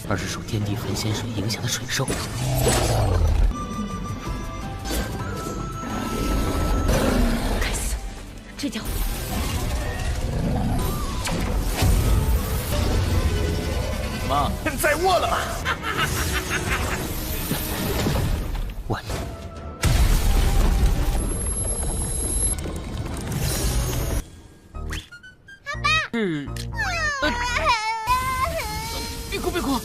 而是受天地焚仙水影响的水兽。该死，这家伙！妈，在握了吗？完了！是，别哭别哭。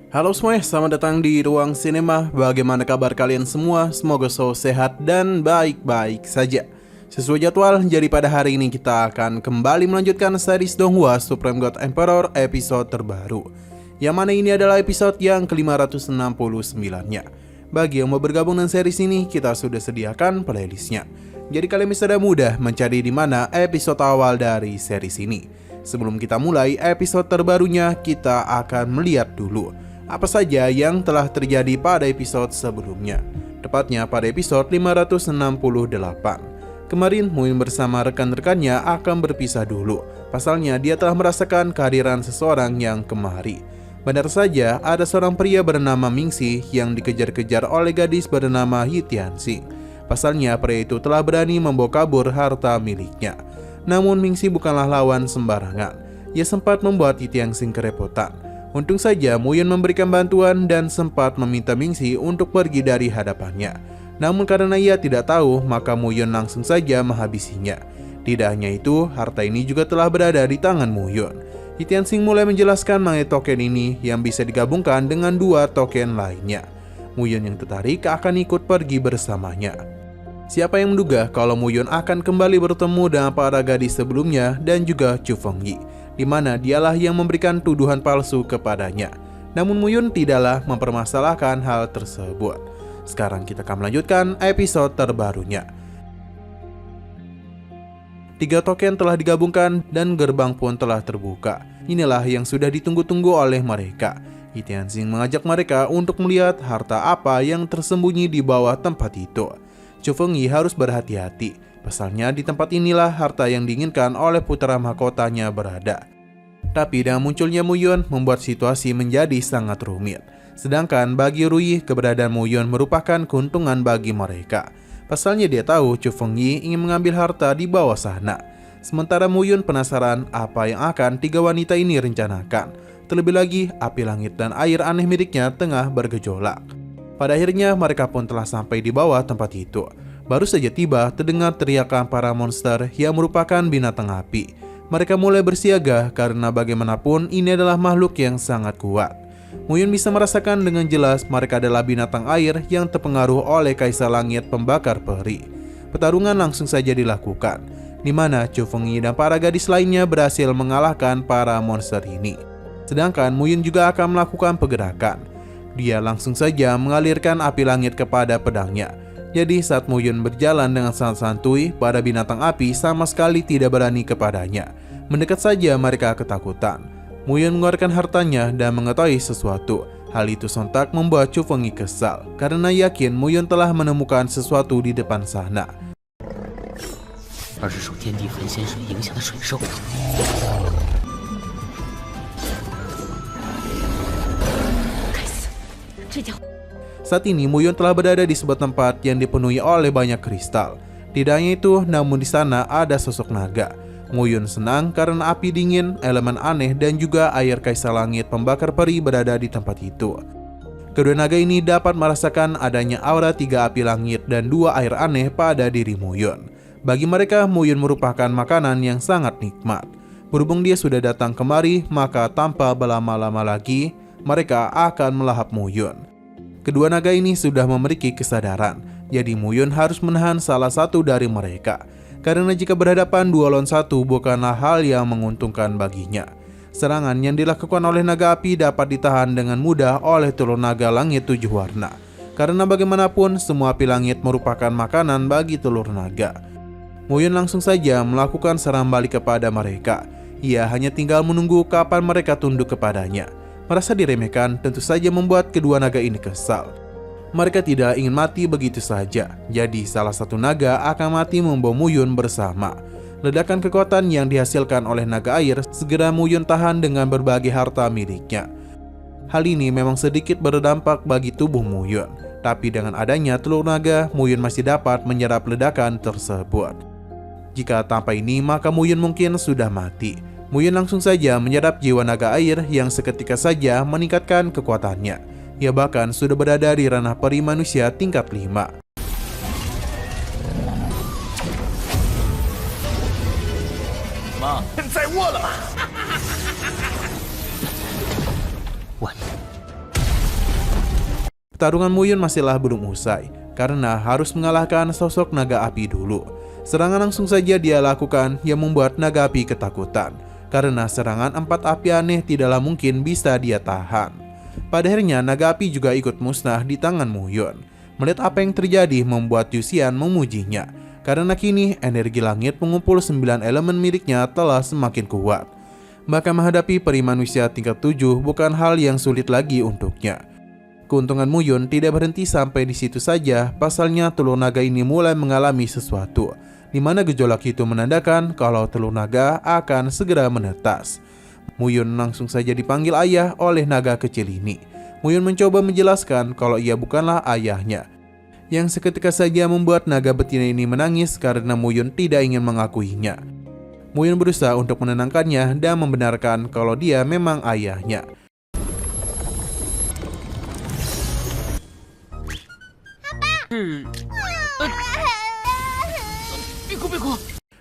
Halo semuanya, selamat datang di Ruang Sinema. Bagaimana kabar kalian semua? Semoga selalu sehat dan baik-baik saja. Sesuai jadwal, jadi pada hari ini kita akan kembali melanjutkan series Donghua Supreme God Emperor episode terbaru, yang mana ini adalah episode yang ke-569-nya. Bagi yang mau bergabung dengan series ini, kita sudah sediakan playlistnya, jadi kalian bisa mudah mencari di mana episode awal dari series ini. Sebelum kita mulai episode terbarunya, kita akan melihat dulu apa saja yang telah terjadi pada episode sebelumnya, tepatnya pada episode 568. Kemarin Muin bersama rekan-rekannya akan berpisah dulu. Pasalnya dia telah merasakan kehadiran seseorang yang kemari. Benar saja, ada seorang pria bernama Mingxi yang dikejar-kejar oleh gadis bernama Yi Tianxing. Pasalnya pria itu telah berani membawa kabur harta miliknya. Namun Mingxi bukanlah lawan sembarangan. Ia sempat membuat Yi Tianxing kerepotan. Untung saja Muyun memberikan bantuan dan sempat meminta Mingxi untuk pergi dari hadapannya. Namun karena ia tidak tahu, maka Muyun langsung saja menghabisinya. Tidak hanya itu, harta ini juga telah berada di tangan Muyun. Yi Tianxing mulai menjelaskan mengenai token ini yang bisa digabungkan dengan dua token lainnya. Muyun yang tertarik akan ikut pergi bersamanya. Siapa yang menduga kalau Muyun akan kembali bertemu dengan para gadis sebelumnya dan juga Chu Fengyi, di mana dialah yang memberikan tuduhan palsu kepadanya. Namun Muyun tidaklah mempermasalahkan hal tersebut. Sekarang kita akan melanjutkan episode terbarunya. 3 token telah digabungkan dan gerbang pun telah terbuka. Inilah yang sudah ditunggu-tunggu oleh mereka. Yi Tianxing mengajak mereka untuk melihat harta apa yang tersembunyi di bawah tempat itu. Chu Fengyi harus berhati-hati. Pasalnya di tempat inilah harta yang diinginkan oleh putra mahkotanya berada. Tapi dengan munculnya Muyun membuat situasi menjadi sangat rumit. Sedangkan bagi Ruyi, keberadaan Muyun merupakan keuntungan bagi mereka. Pasalnya dia tahu Chu Fengyi ingin mengambil harta di bawah sana. Sementara Muyun penasaran apa yang akan 3 wanita ini rencanakan. Terlebih lagi, api langit dan air aneh miliknya tengah bergejolak. Pada akhirnya mereka pun telah sampai di bawah tempat itu. Baru saja tiba, terdengar teriakan para monster yang merupakan binatang api. Mereka mulai bersiaga karena bagaimanapun ini adalah makhluk yang sangat kuat. Muyun bisa merasakan dengan jelas mereka adalah binatang air yang terpengaruh oleh Kaisar Langit Pembakar Peri. Pertarungan langsung saja dilakukan, di mana Chu Fengyi dan para gadis lainnya berhasil mengalahkan para monster ini. Sedangkan Muyun juga akan melakukan pergerakan. Dia langsung saja mengalirkan api langit kepada pedangnya. Jadi saat Muyun berjalan dengan sangat santuy, para binatang api sama sekali tidak berani kepadanya. Mendekat saja mereka ketakutan. Muyun mengeluarkan hartanya dan mengetahui sesuatu. Hal itu sontak membuat Chu Fengyi kesal, karena yakin Muyun telah menemukan sesuatu di depan sana. 而是受天地焚仙水影响的水兽。该死，这家伙！ Saat ini Muyun telah berada di sebuah tempat yang dipenuhi oleh banyak kristal. Tidak hanya itu, namun di sana ada sosok naga. Muyun senang karena api dingin, elemen aneh, dan juga air Kaisar Langit Pembakar Peri berada di tempat itu. Kedua naga ini dapat merasakan adanya aura 3 api langit dan 2 air aneh pada diri Muyun. Bagi mereka, Muyun merupakan makanan yang sangat nikmat. Berhubung dia sudah datang kemari, maka tanpa berlama-lama lagi, mereka akan melahap Muyun. Kedua naga ini sudah memiliki kesadaran, jadi Muyun harus menahan salah satu dari mereka. Karena jika berhadapan 2 lawan 1 bukanlah hal yang menguntungkan baginya. Serangan yang dilakukan oleh naga api dapat ditahan dengan mudah oleh telur naga langit 7 warna. Karena bagaimanapun semua api langit merupakan makanan bagi telur naga. Muyun langsung saja melakukan serangan balik kepada mereka. Ia hanya tinggal menunggu kapan mereka tunduk kepadanya. Merasa diremehkan tentu saja membuat kedua naga ini kesal. Mereka tidak ingin mati begitu saja, jadi salah satu naga akan mati membawa Muyun bersama. Ledakan kekuatan yang dihasilkan oleh naga air segera Muyun tahan dengan berbagai harta miliknya. Hal ini memang sedikit berdampak bagi tubuh Muyun, tapi dengan adanya telur naga, Muyun masih dapat menyerap ledakan tersebut. Jika tanpa ini, maka Muyun mungkin sudah mati. Muyun langsung saja menyerap jiwa naga air yang seketika saja meningkatkan kekuatannya. Ia bahkan sudah berada di ranah peri manusia tingkat 5. Pertarungan Muyun masihlah belum usai, karena harus mengalahkan sosok naga api dulu. Serangan langsung saja dia lakukan yang membuat naga api ketakutan, karena serangan 4 api aneh tidaklah mungkin bisa dia tahan. Pada akhirnya naga api juga ikut musnah di tangan Muyun. Melihat apa yang terjadi membuat Yuxian memujinya, karena kini energi langit pengumpul 9 elemen miliknya telah semakin kuat. Maka menghadapi peri manusia tingkat 7 bukan hal yang sulit lagi untuknya. Keuntungan Muyun tidak berhenti sampai di situ saja, pasalnya telur naga ini mulai mengalami sesuatu, di mana gejolak itu menandakan kalau telur naga akan segera menetas. Muyun langsung saja dipanggil ayah oleh naga kecil ini. Muyun mencoba menjelaskan kalau ia bukanlah ayahnya, yang seketika saja membuat naga betina ini menangis karena Muyun tidak ingin mengakuinya. Muyun berusaha untuk menenangkannya dan membenarkan kalau dia memang ayahnya.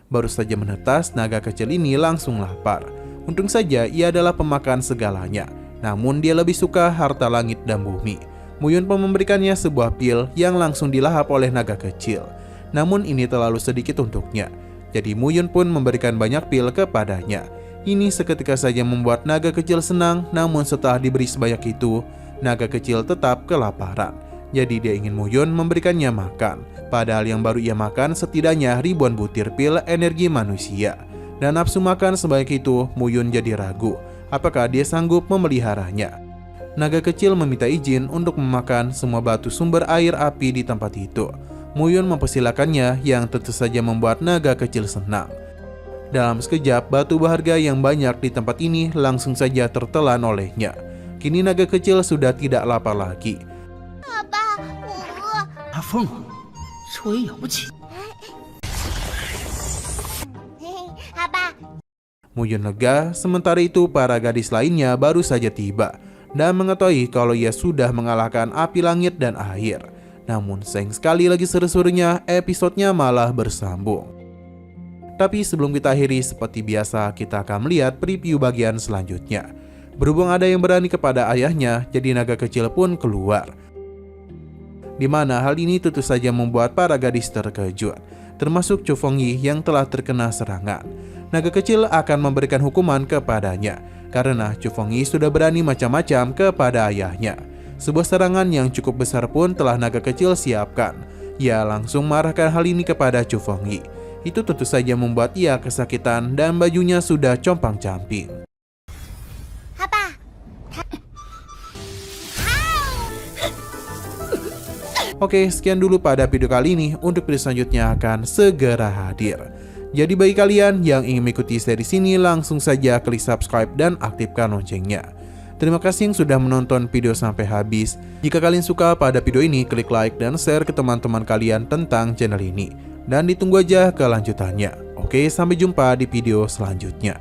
Baru saja menetas, naga kecil ini langsung lapar. Untung saja ia adalah pemakan segalanya, namun dia lebih suka harta langit dan bumi. Muyun pun memberikannya sebuah pil yang langsung dilahap oleh naga kecil. Namun ini terlalu sedikit untuknya, jadi Muyun pun memberikan banyak pil kepadanya. Ini seketika saja membuat naga kecil senang, namun setelah diberi sebanyak itu, naga kecil tetap kelaparan. Jadi dia ingin Muyun memberikannya makan, padahal yang baru ia makan setidaknya ribuan butir pil energi manusia. Dan nafsu makan sebanyak itu, Muyun jadi ragu apakah dia sanggup memeliharanya. Naga kecil meminta izin untuk memakan semua batu sumber air api di tempat itu. Muyun mempersilakannya, yang tentu saja membuat naga kecil senang. Dalam sekejap, batu berharga yang banyak di tempat ini langsung saja tertelan olehnya. Kini naga kecil sudah tidak lapar lagi. Muyun lega, sementara itu para gadis lainnya baru saja tiba dan mengetahui kalau ia sudah mengalahkan api langit dan air. Namun sayang sekali lagi seru-serunya episodenya malah bersambung. Tapi sebelum kita akhiri, seperti biasa kita akan melihat preview bagian selanjutnya. Berhubung ada yang berani kepada ayahnya, jadi naga kecil pun keluar. Di mana hal ini tentu saja membuat para gadis terkejut, termasuk Chu Fengyi yang telah terkena serangan. Naga kecil akan memberikan hukuman kepadanya, karena Chu Fengyi sudah berani macam-macam kepada ayahnya. Sebuah serangan yang cukup besar pun telah naga kecil siapkan. Ia langsung marahkan hal ini kepada Chu Fengyi. Itu tentu saja membuat ia kesakitan dan bajunya sudah compang-camping. Oke, sekian dulu pada video kali ini. Untuk video selanjutnya akan segera hadir. Jadi bagi kalian yang ingin mengikuti series ini, langsung saja klik subscribe dan aktifkan loncengnya. Terima kasih yang sudah menonton video sampai habis. Jika kalian suka pada video ini, klik like dan share ke teman-teman kalian tentang channel ini. Dan ditunggu aja kelanjutannya. Oke, sampai jumpa di video selanjutnya.